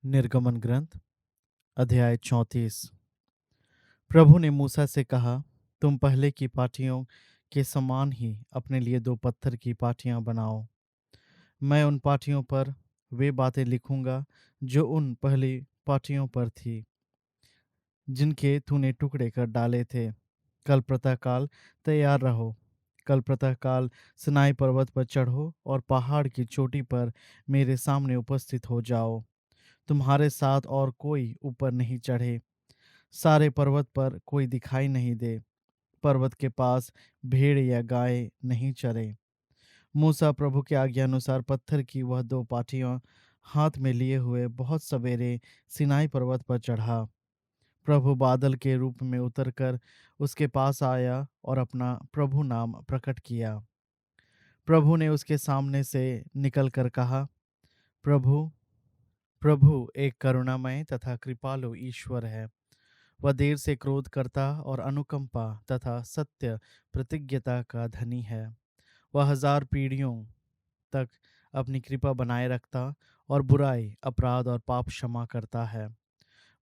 निर्गमन ग्रंथ अध्याय 34। प्रभु ने मूसा से कहा, तुम पहले की पाटियों के समान ही अपने लिए दो पत्थर की पाटियां बनाओ। मैं उन पाटियों पर वे बातें लिखूंगा जो उन पहली पाटियों पर थी, जिनके तूने टुकड़े कर डाले थे। कल प्रातःकाल तैयार रहो। कल प्रातःकाल सिनाई पर्वत पर चढ़ो और पहाड़ की चोटी पर मेरे सामने उपस्थित हो जाओ। तुम्हारे साथ और कोई ऊपर नहीं चढ़े। सारे पर्वत पर कोई दिखाई नहीं दे। पर्वत के पास भेड़ या गाय नहीं चरे। मूसा प्रभु के आज्ञा अनुसार पत्थर की वह दो पाटियां हाथ में लिए हुए बहुत सवेरे सिनाई पर्वत पर चढ़ा। प्रभु बादल के रूप में उतरकर उसके पास आया और अपना प्रभु नाम प्रकट किया। प्रभु ने उसके सामने से निकलकर कहा, प्रभु प्रभु एक करुणामय तथा कृपालु ईश्वर है। वह देर से क्रोध करता और अनुकंपा तथा सत्य प्रतिज्ञता का धनी है। वह 1000 पीढ़ियों तक अपनी कृपा बनाए रखता और बुराई, अपराध और पाप क्षमा करता है।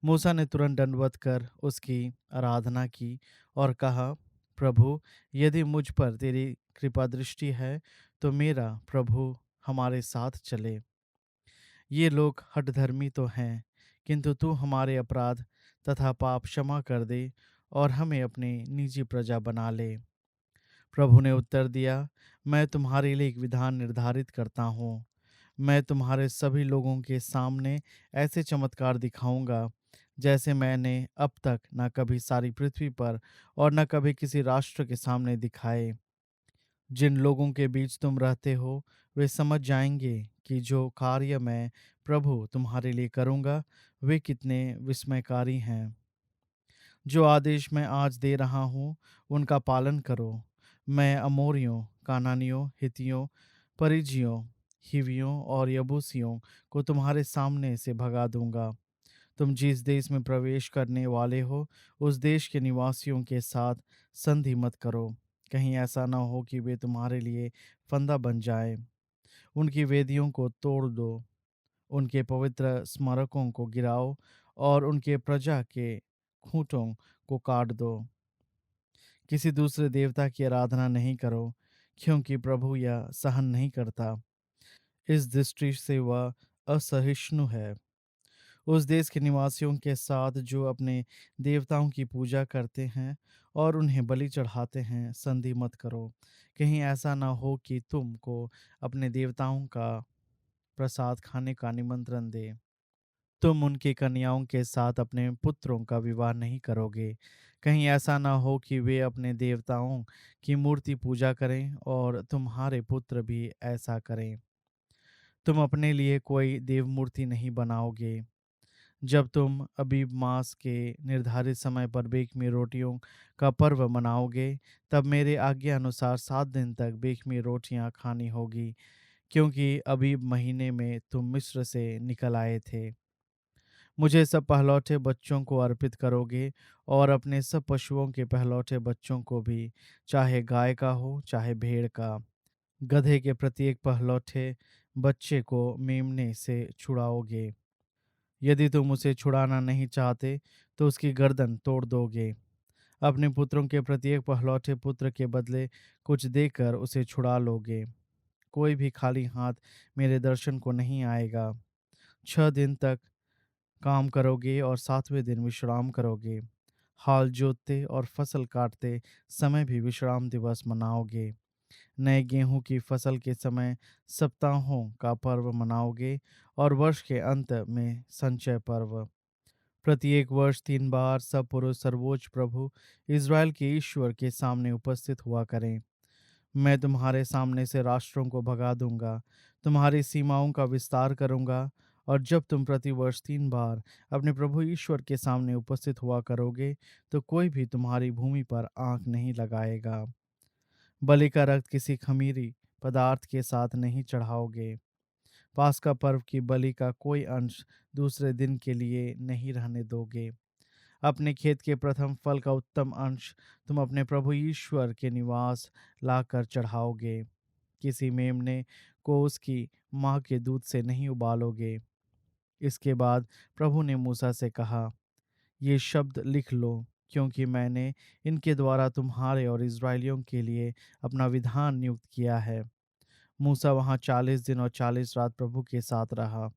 मूसा ने तुरंत दंडवत कर उसकी आराधना की और कहा, प्रभु, यदि मुझ पर तेरी कृपा दृष्टि है तो मेरा प्रभु हमारे साथ चले। ये लोग हठधर्मी तो हैं, किंतु तू हमारे अपराध तथा पाप क्षमा कर दे और हमें अपनी निजी प्रजा बना ले। प्रभु ने उत्तर दिया, मैं तुम्हारे लिए एक विधान निर्धारित करता हूँ। मैं तुम्हारे सभी लोगों के सामने ऐसे चमत्कार दिखाऊंगा जैसे मैंने अब तक न कभी सारी पृथ्वी पर और न कभी किसी राष्ट्र के सामने दिखाए। जिन लोगों के बीच तुम रहते हो वे समझ जाएंगे कि जो कार्य मैं प्रभु तुम्हारे लिए करूंगा वे कितने विस्मयकारी हैं। जो आदेश मैं आज दे रहा हूँ उनका पालन करो। मैं अमोरियों, कानानियों, हित्तियों, परिज्जियों, हिवियों और यबूसियों को तुम्हारे सामने से भगा दूंगा। तुम जिस देश में प्रवेश करने वाले हो उस देश के निवासियों के साथ संधि मत करो। कहीं ऐसा न हो कि वे तुम्हारे लिए फंदा बन जाएं। उनकी वेदियों को तोड़ दो, उनके पवित्र स्मारकों को गिराओ और उनके प्रजा के खूंटों को काट दो। किसी दूसरे देवता की आराधना नहीं करो, क्योंकि प्रभु यह सहन नहीं करता। इस दृष्टि से वह असहिष्णु है। उस देश के निवासियों के साथ जो अपने देवताओं की पूजा करते हैं और उन्हें बलि चढ़ाते हैं संधि मत करो। कहीं ऐसा ना हो कि तुमको अपने देवताओं का प्रसाद खाने का निमंत्रण दे। तुम उनकी कन्याओं के साथ अपने पुत्रों का विवाह नहीं करोगे। कहीं ऐसा ना हो कि वे अपने देवताओं की मूर्ति पूजा करें और तुम्हारे पुत्र भी ऐसा करें। तुम अपने लिए कोई देव मूर्ति नहीं बनाओगे। जब तुम अबीब मास के निर्धारित समय पर बेखमी रोटियों का पर्व मनाओगे तब मेरे आज्ञा अनुसार 7 दिन तक बेखमी रोटियां खानी होगी, क्योंकि अबीब महीने में तुम मिस्र से निकल आए थे। मुझे सब पहलौठे बच्चों को अर्पित करोगे और अपने सब पशुओं के पहलौठे बच्चों को भी, चाहे गाय का हो चाहे भेड़ का। गधे के प्रत्येक पहलौठे बच्चे को मेमने से छुड़ाओगे। यदि तुम उसे छुड़ाना नहीं चाहते तो उसकी गर्दन तोड़ दोगे। अपने पुत्रों के प्रत्येक पहलौठे पुत्र के बदले कुछ देकर उसे छुड़ा लोगे। कोई भी खाली हाथ मेरे दर्शन को नहीं आएगा। 6 दिन तक काम करोगे और 7वें दिन विश्राम करोगे। हाल जोतते और फसल काटते समय भी विश्राम दिवस मनाओगे। नए गेहूं की फसल के समय सप्ताहों का पर्व मनाओगे और वर्ष के अंत में संचय पर्व। प्रत्येक वर्ष 3 बार सब पुरुष सर्वोच्च प्रभु इज़राइल के ईश्वर के सामने उपस्थित हुआ करें। मैं तुम्हारे सामने से राष्ट्रों को भगा दूंगा, तुम्हारी सीमाओं का विस्तार करूंगा। और जब तुम प्रतिवर्ष 3 बार अपने प्रभु ईश्वर के सामने उपस्थित हुआ करोगे तो कोई भी तुम्हारी भूमि पर आंख नहीं लगाएगा। बलि का रक्त किसी खमीरी पदार्थ के साथ नहीं चढ़ाओगे। पास्का पर्व की बलि का कोई अंश दूसरे दिन के लिए नहीं रहने दोगे। अपने खेत के प्रथम फल का उत्तम अंश तुम अपने प्रभु ईश्वर के निवास लाकर चढ़ाओगे। किसी मेमने को उसकी माँ के दूध से नहीं उबालोगे। इसके बाद प्रभु ने मूसा से कहा, ये शब्द लिख लो, क्योंकि मैंने इनके द्वारा तुम्हारे और इस्राएलियों के लिए अपना विधान नियुक्त किया है। मूसा वहाँ 40 दिन और 40 रात प्रभु के साथ रहा।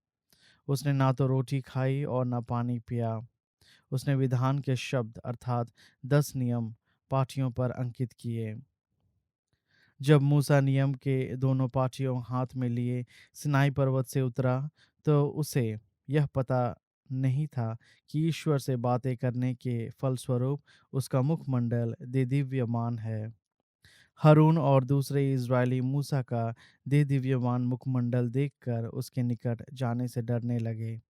उसने ना तो रोटी खाई और ना पानी पिया। उसने विधान के शब्द अर्थात 10 नियम पाटियों पर अंकित किए। जब मूसा नियम के दोनों पाटियों हाथ में लिए सिनाई पर्वत से उतरा, तो उसे यह पता नहीं था कि ईश्वर से बातें करने के फलस्वरूप उसका मुखमंडल दिव्यमान है। हारून और दूसरे इज़राइली मूसा का दिव्यमान मुखमंडल देखकर उसके निकट जाने से डरने लगे।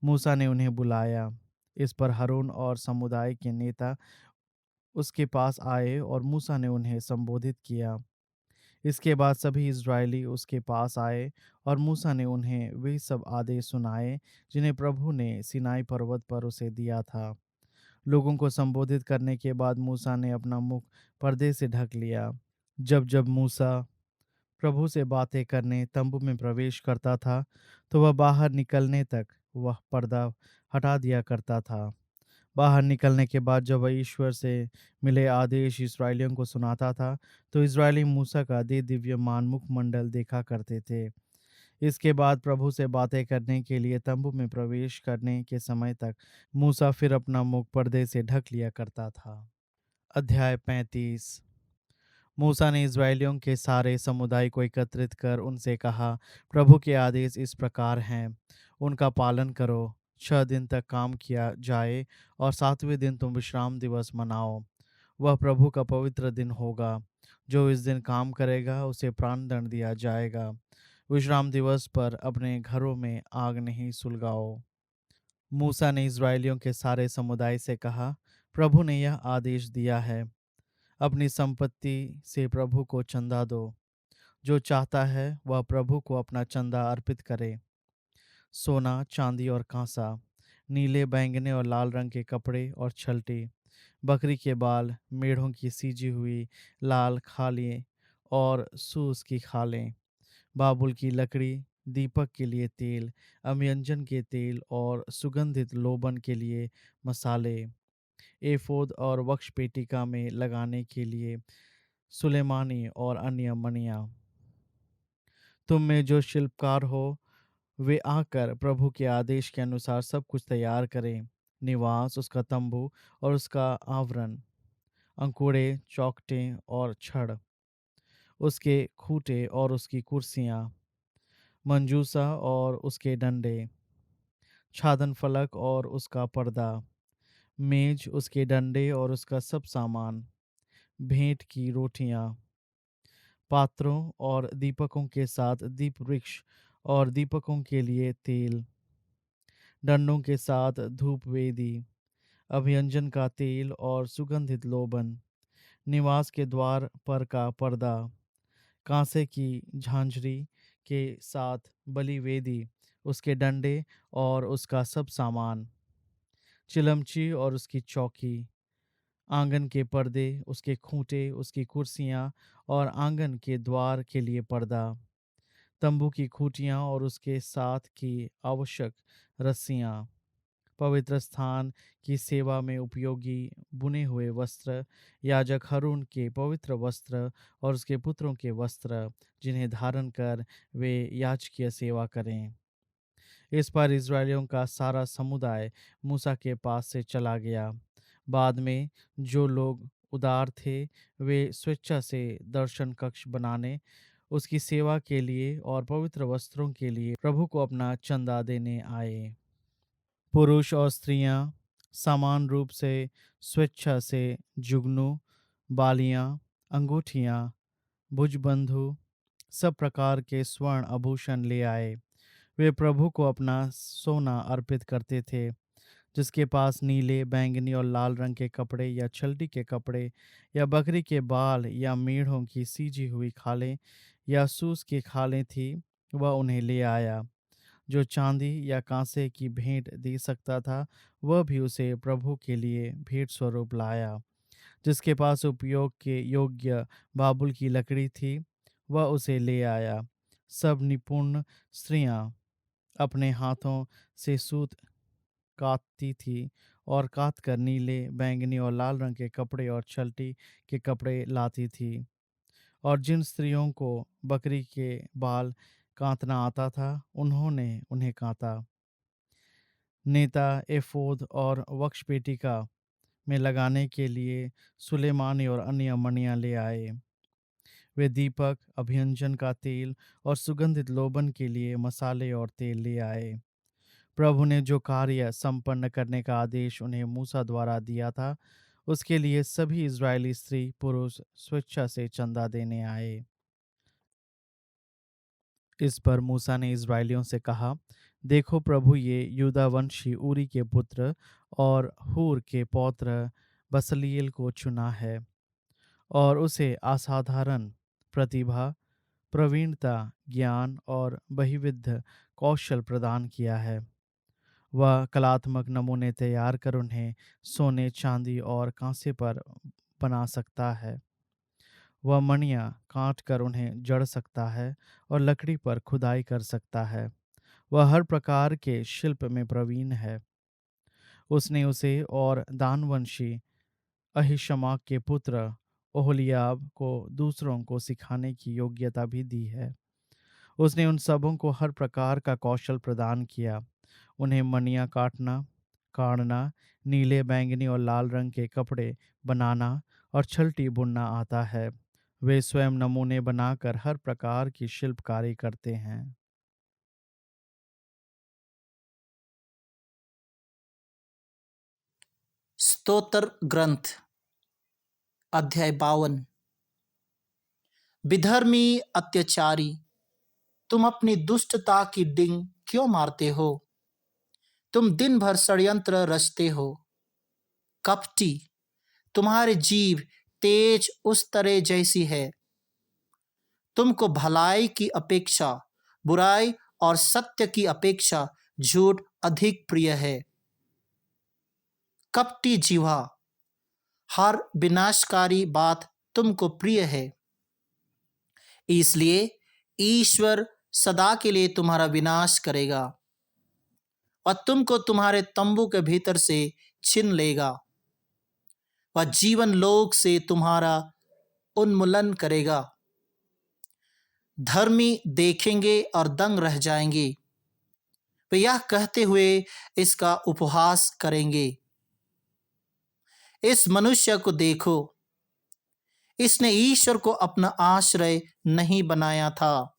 मूसा ने उन्हें बुलाया। इस पर हारून और समुदाय के नेता उसके पास आए और मूसा ने उन्हें संबोधित किया। इसके बाद सभी इज़राइली उसके पास आए और मूसा ने उन्हें वे सब आदेश सुनाए जिन्हें प्रभु ने सिनाई पर्वत पर उसे दिया था। लोगों को संबोधित करने के बाद मूसा ने अपना मुख पर्दे से ढक लिया। जब जब मूसा प्रभु से बातें करने तंबू में प्रवेश करता था, तो वह बाहर निकलने तक वह पर्दा हटा दिया करता था। बाहर निकलने के बाद जब वह ईश्वर से मिले आदेश इस्राएलियों को सुनाता था, तो इस्राएली मूसा का दिव्यमान मुखमंडल देखा करते थे। इसके बाद प्रभु से बातें करने के लिए तंबू में प्रवेश करने के समय तक मूसा फिर अपना मुख पर्दे से ढक लिया करता था। अध्याय 35। मूसा ने इस्राएलियों के सारे समुदाय को एकत्रित कर उनसे कहा, प्रभु के आदेश इस प्रकार हैं, उनका पालन करो। 6 दिन तक काम किया जाए और 7वें दिन तुम विश्राम दिवस मनाओ। वह प्रभु का पवित्र दिन होगा। जो इस दिन काम करेगा उसे प्राणदंड दिया जाएगा। विश्राम दिवस पर अपने घरों में आग नहीं सुलगाओ। मूसा ने इस्राएलियों के सारे समुदाय से कहा, प्रभु ने यह आदेश दिया है, अपनी संपत्ति से प्रभु को चंदा दो। जो चाहता है वह प्रभु को अपना चंदा अर्पित करे। सोना, चांदी और कांसा, नीले, बैंगनी और लाल रंग के कपड़े और छलटी, बकरी के बाल, मेढ़ों की सीजी हुई लाल खालें और सूस की खालें, बाबुल की लकड़ी, दीपक के लिए तेल, अभियंजन के तेल और सुगंधित लोबन के लिए मसाले, एफोद और वक्षपेटिका में लगाने के लिए सुलेमानी और अन्य मणियाँ। तुम में जो शिल्पकार हो वे आकर प्रभु के आदेश के अनुसार सब कुछ तैयार करें। निवास, उसका तंबू और उसका आवरण, अंकुड़े, चौखटें और छड़, उसके खूंटे और उसकी कुर्सियाँ, मंजूसा और उसके डंडे, छादन फलक और उसका पर्दा, मेज, उसके डंडे और उसका सब सामान, भेंट की रोटियां, पात्रों और दीपकों के साथ दीप वृक्ष और दीपकों के लिए तेल, डंडों के साथ धूप वेदी, अभियंजन का तेल और सुगंधित लोबन, निवास के द्वार पर का पर्दा, कांसे की झांझरी के साथ बलि वेदी, उसके डंडे और उसका सब सामान, चिलमची और उसकी चौकी, आंगन के पर्दे, उसके खूंटे, उसकी कुर्सियां और आंगन के द्वार के लिए पर्दा, तंबू की खूंटियां और उसके साथ की आवश्यक रस्सियां, पवित्र स्थान की सेवा में उपयोगी बुने हुए वस्त्र, याजक हारून के पवित्र वस्त्र और उसके पुत्रों के वस्त्र, जिन्हें धारण कर वे याजकीय सेवा करें। इस पर इस्राएलियों का सारा समुदाय मूसा के पास से चला गया। बाद में जो लोग उदार थे वे स्वेच्छा से दर्शन कक्ष बनाने, उसकी सेवा के लिए और पवित्र वस्त्रों के लिए प्रभु को अपना चंदा देने आए। पुरुष और स्त्रियां समान रूप से स्वेच्छा से जुगनू, बालियां, अंगूठियां, भुजबंधु, सब प्रकार के स्वर्ण आभूषण ले आए। वे प्रभु को अपना सोना अर्पित करते थे। जिसके पास नीले, बैंगनी और लाल रंग के कपड़े या छलटी के कपड़े या बकरी के बाल या मेढ़ों की सीजी हुई खालें या सूस की खालें थी, वह उन्हें ले आया। जो चांदी या कांसे की भेंट दे सकता था, वह भी उसे प्रभु के लिए भेंट स्वरूप लाया। जिसके पास उपयोग के योग्य बाबुल की लकड़ी थी, वह उसे ले आया। सब निपुण स्त्रियां अपने हाथों से सूत कातती थी और कात कर नीले, बैंगनी और लाल रंग के कपड़े और छलटी के कपड़े लाती थी। और जिन स्त्रियों को बकरी के बाल कातना आता था, उन्होंने उन्हें काता। नेता एफोद और वक्षपेटिका में लगाने के लिए सुलेमानी और अन्य मणियाँ ले आए। वे दीपक, अभियंजन का तेल और सुगंधित लोबन के लिए मसाले और तेल ले आए। प्रभु ने जो कार्य संपन्न करने का आदेश उन्हें मूसा द्वारा दिया था, उसके लिए सभी इज़राइली स्त्री पुरुष स्वेच्छा से चंदा देने आए। इस पर मूसा ने इज़राइलियों से कहा, देखो प्रभु ये यूदावंशी ऊरी के पुत्र और हूर के पौत्र बसलीएल को चुना है और उसे असाधारण प्रतिभा, प्रवीणता, ज्ञान और बहुविध कौशल प्रदान किया है। वह कलात्मक नमूने तैयार कर उन्हें सोने, चांदी और कांसे पर बना सकता है। वह मणियाँ काट कर उन्हें जड़ सकता है और लकड़ी पर खुदाई कर सकता है। वह हर प्रकार के शिल्प में प्रवीण है। उसने उसे और दानवंशी अहिशमाक के पुत्र ओहोलियाब को दूसरों को सिखाने की योग्यता भी दी है। उसने उन सबों को हर प्रकार का कौशल प्रदान किया। उन्हें मणियाँ काटना, काढ़ना, नीले, बैंगनी और लाल रंग के कपड़े बनाना और छलटी बुनना आता है। वे स्वयं नमूने बनाकर हर प्रकार की शिल्पकारी करते हैं। स्तोत्र ग्रंथ अध्याय 52। विधर्मी अत्याचारी, तुम अपनी दुष्टता की डिंग क्यों मारते हो? तुम दिन भर षड्यंत्र रचते हो। कपटी, तुम्हारी जीभ तेज उस तरह जैसी है। तुमको भलाई की अपेक्षा बुराई और सत्य की अपेक्षा झूठ अधिक प्रिय है। कपटी जीवा, हर विनाशकारी बात तुमको प्रिय है। इसलिए ईश्वर सदा के लिए तुम्हारा विनाश करेगा और तुमको तुम्हारे तंबू के भीतर से छीन लेगा। वह जीवन लोक से तुम्हारा उन्मूलन करेगा। धर्मी देखेंगे और दंग रह जाएंगे। वे यह कहते हुए इसका उपहास करेंगे, इस मनुष्य को देखो, इसने ईश्वर को अपना आश्रय नहीं बनाया था।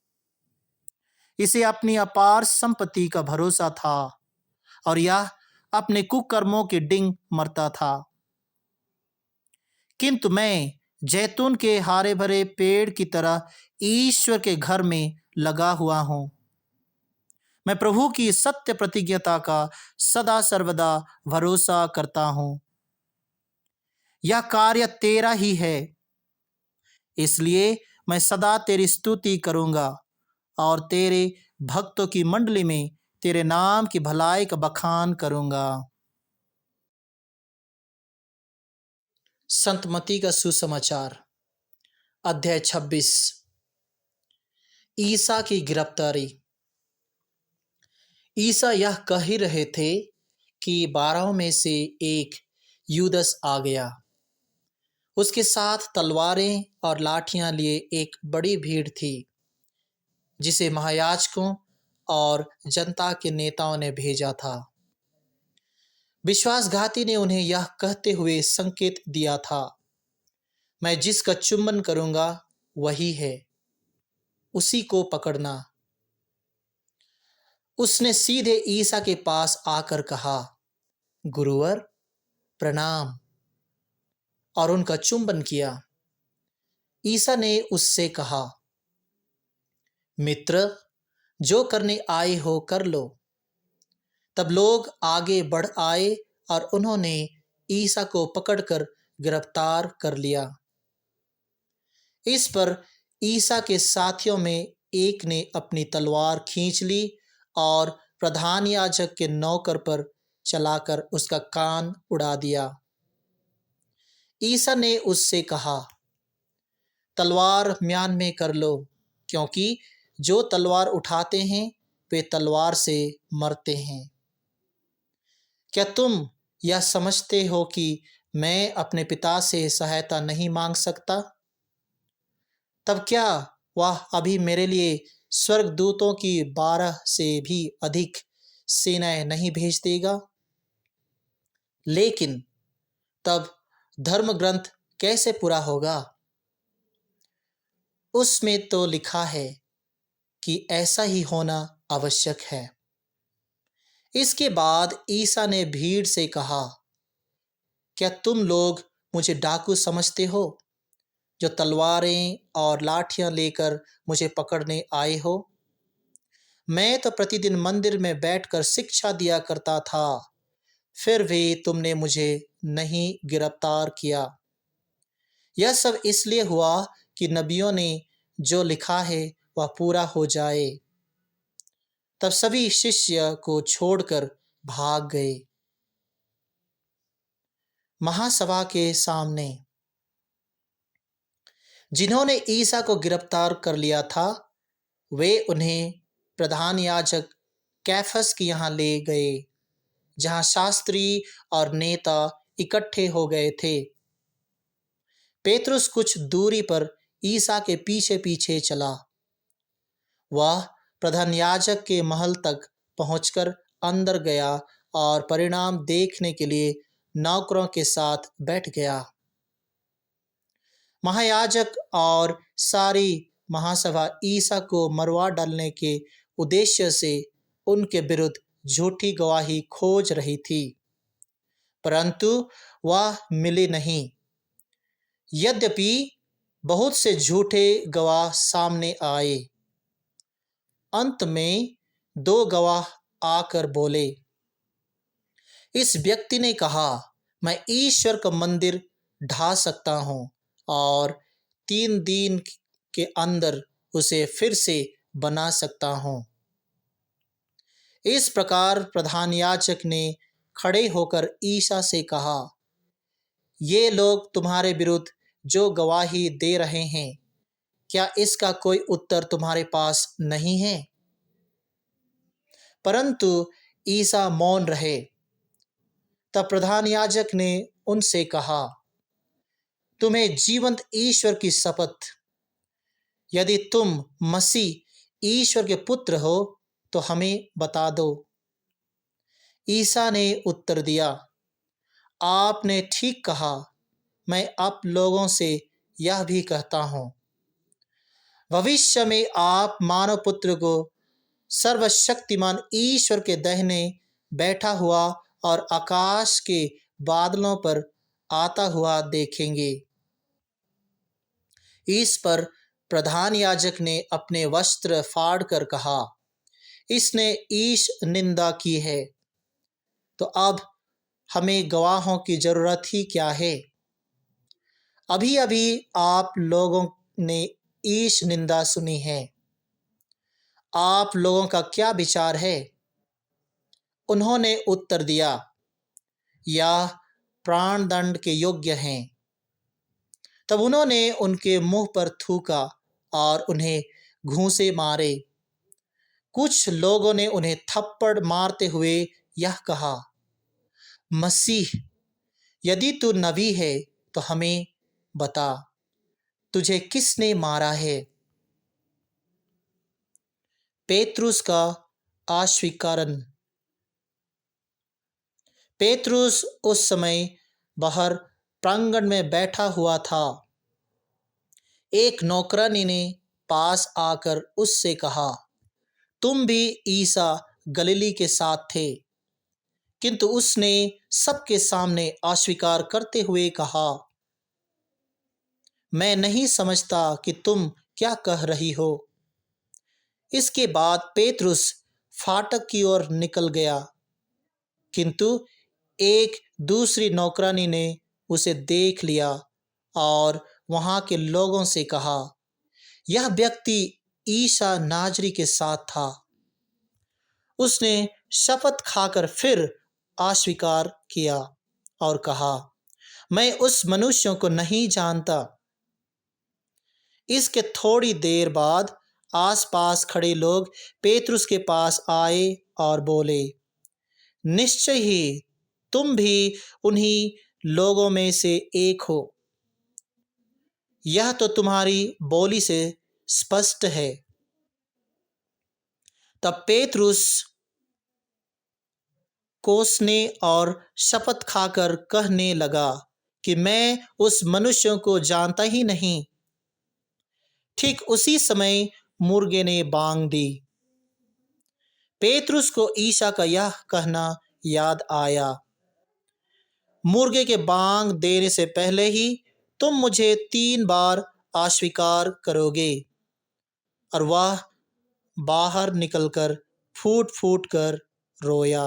इसे अपनी अपार संपत्ति का भरोसा था और यह अपने कुकर्मों की डिंग मरता था। किंतु मैं जैतून के हरे भरे पेड़ की तरह ईश्वर के घर में लगा हुआ हूँ। मैं प्रभु की सत्य प्रतिज्ञता का सदा सर्वदा भरोसा करता हूँ। यह कार्य तेरा ही है, इसलिए मैं सदा तेरी स्तुति करूँगा और तेरे भक्तों की मंडली में तेरे नाम की भलाई का बखान करूँगा। संत मत्ती का सुसमाचार अध्याय 26। ईसा की गिरफ्तारी। ईसा यह कह ही रहे थे कि 12 में से एक यूदस आ गया। उसके साथ तलवारें और लाठियां लिए एक बड़ी भीड़ थी, जिसे महायाजकों और जनता के नेताओं ने भेजा था। विश्वासघाती ने उन्हें यह कहते हुए संकेत दिया था, मैं जिसका चुंबन करूंगा वही है, उसी को पकड़ना। उसने सीधे ईसा के पास आकर कहा, गुरुवर प्रणाम, और उनका चुंबन किया। ईसा ने उससे कहा, मित्र, जो करने आए हो कर लो। तब लोग आगे बढ़ आए और उन्होंने ईसा को पकड़कर गिरफ्तार कर लिया। इस पर ईसा के साथियों में एक ने अपनी तलवार खींच ली और प्रधान याजक के नौकर पर चलाकर उसका कान उड़ा दिया। ईसा ने उससे कहा, तलवार म्यान में कर लो, क्योंकि जो तलवार उठाते हैं वे तलवार से मरते हैं। क्या तुम यह समझते हो कि मैं अपने पिता से सहायता नहीं मांग सकता? तब क्या वह अभी मेरे लिए स्वर्गदूतों की 12 से भी अधिक सेनाएं नहीं भेज देगा? लेकिन तब धर्म ग्रंथ कैसे पूरा होगा? उसमें तो लिखा है कि ऐसा ही होना आवश्यक है। इसके बाद ईसा ने भीड़ से कहा, क्या तुम लोग मुझे डाकू समझते हो, जो तलवारें और लाठियां लेकर मुझे पकड़ने आए हो? मैं तो प्रतिदिन मंदिर में बैठकर शिक्षा दिया करता था, फिर भी तुमने मुझे नहीं गिरफ्तार किया। यह सब इसलिए हुआ कि नबियों ने जो लिखा है वह पूरा हो जाए। तब सभी शिष्य को छोड़कर भाग गए। महासभा के सामने जिन्होंने ईसा को गिरफ्तार कर लिया था, वे उन्हें प्रधान याजक कैफस के यहाँ ले गए, जहाँ शास्त्री और नेता इकट्ठे हो गए थे। पेतरुस कुछ दूरी पर ईसा के पीछे पीछे चला। वह प्रधान याजक के महल तक पहुंचकर अंदर गया और परिणाम देखने के लिए नौकरों के साथ बैठ गया। महायाजक और सारी महासभा ईसा को मरवा डालने के उद्देश्य से उनके विरुद्ध झूठी गवाही खोज रही थी, परंतु वह मिली नहीं। यद्यपि बहुत से झूठे गवाह सामने आए, अंत में 2 गवाह आकर बोले, इस व्यक्ति ने कहा, मैं ईश्वर का मंदिर ढा सकता हूं और 3 दिन के अंदर उसे फिर से बना सकता हूं। इस प्रकार प्रधान याजक ने खड़े होकर ईसा से कहा, ये लोग तुम्हारे विरुद्ध जो गवाही दे रहे हैं, क्या इसका कोई उत्तर तुम्हारे पास नहीं है? परंतु ईसा मौन रहे। तब प्रधान याजक ने उनसे कहा, तुम्हें जीवंत ईश्वर की शपथ, यदि तुम मसीह ईश्वर के पुत्र हो तो हमें बता दो। ईसा ने उत्तर दिया, आपने ठीक कहा, मैं आप लोगों से यह भी कहता हूं, भविष्य में आप मानव पुत्र को सर्वशक्तिमान ईश्वर के दाहिने बैठा हुआ और आकाश के बादलों पर आता हुआ देखेंगे। इस पर प्रधान याजक ने अपने वस्त्र फाड़कर कहा, इसने ईश निंदा की है, तो अब हमें गवाहों की जरूरत ही क्या है? अभी अभी आप लोगों ने ईश निंदा सुनी है, आप लोगों का क्या विचार है? उन्होंने उत्तर दिया, यह प्राण दंड के योग्य हैं। तब उन्होंने उनके मुंह पर थूका और उन्हें घूंसे मारे। कुछ लोगों ने उन्हें थप्पड़ मारते हुए यह कहा, मसीह, यदि तू नबी है तो हमें बता, तुझे किसने मारा है? पेतरुस का अस्वीकरण। पेतरुस उस समय बाहर प्रांगण में बैठा हुआ था। एक नौकरानी ने पास आकर उससे कहा, तुम भी ईसा गलीली के साथ थे। किंतु उसने सबके सामने अस्वीकार करते हुए कहा, मैं नहीं समझता कि तुम क्या कह रही हो। इसके बाद पेतरुस फाटक की ओर निकल गया, किंतु एक दूसरी नौकरानी ने उसे देख लिया और वहां के लोगों से कहा, यह व्यक्ति ईसा नाजरी के साथ था। उसने शपथ खाकर फिर अस्वीकार किया और कहा, मैं उस मनुष्य को नहीं जानता। इसके थोड़ी देर बाद आसपास खड़े लोग पेतरुस के पास आए और बोले, निश्चय ही तुम भी उन्हीं लोगों में से एक हो। यह तो तुम्हारी बोली से स्पष्ट है। तब पेतरुस कोसने और शपथ खाकर कहने लगा कि मैं उस मनुष्य को जानता ही नहीं। ठीक उसी समय मुर्गे ने बांग दी। पेतरुस को ईसा का यह कहना याद आया, मुर्गे के बांग देने से पहले ही तुम मुझे 3 बार अस्वीकार करोगे। और वह बाहर निकलकर फूट फूट कर रोया।